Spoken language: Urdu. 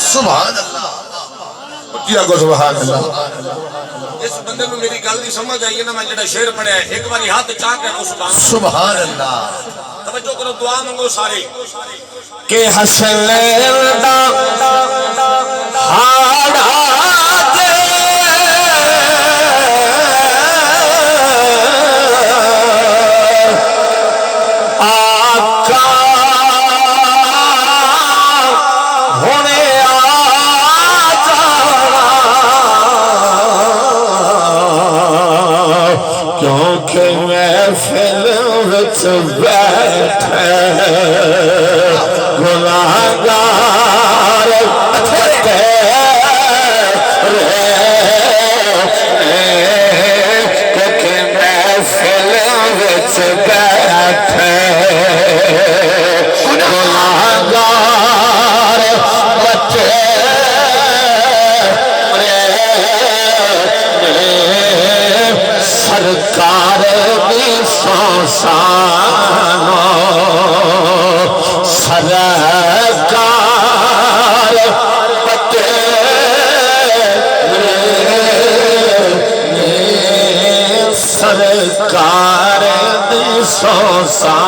سبحان اللہ کیا کو سبحان اللہ اس بندے میں میری گل نہیں سمجھ آئی نا میں جڑا شعر پڑھیا ہے ایک باری ہاتھ چاہ کے سبحان اللہ توجہ کرو دعا منگو سارے کہ حسن دا ہاڑا دے آقا ہونے کیونکہ محفل وچ بیٹھے گناہگار کیونکہ محفل وچ بیٹھے گناہگار بچے سرکار بھی سانو سرکار بچے سرکار بھی سانو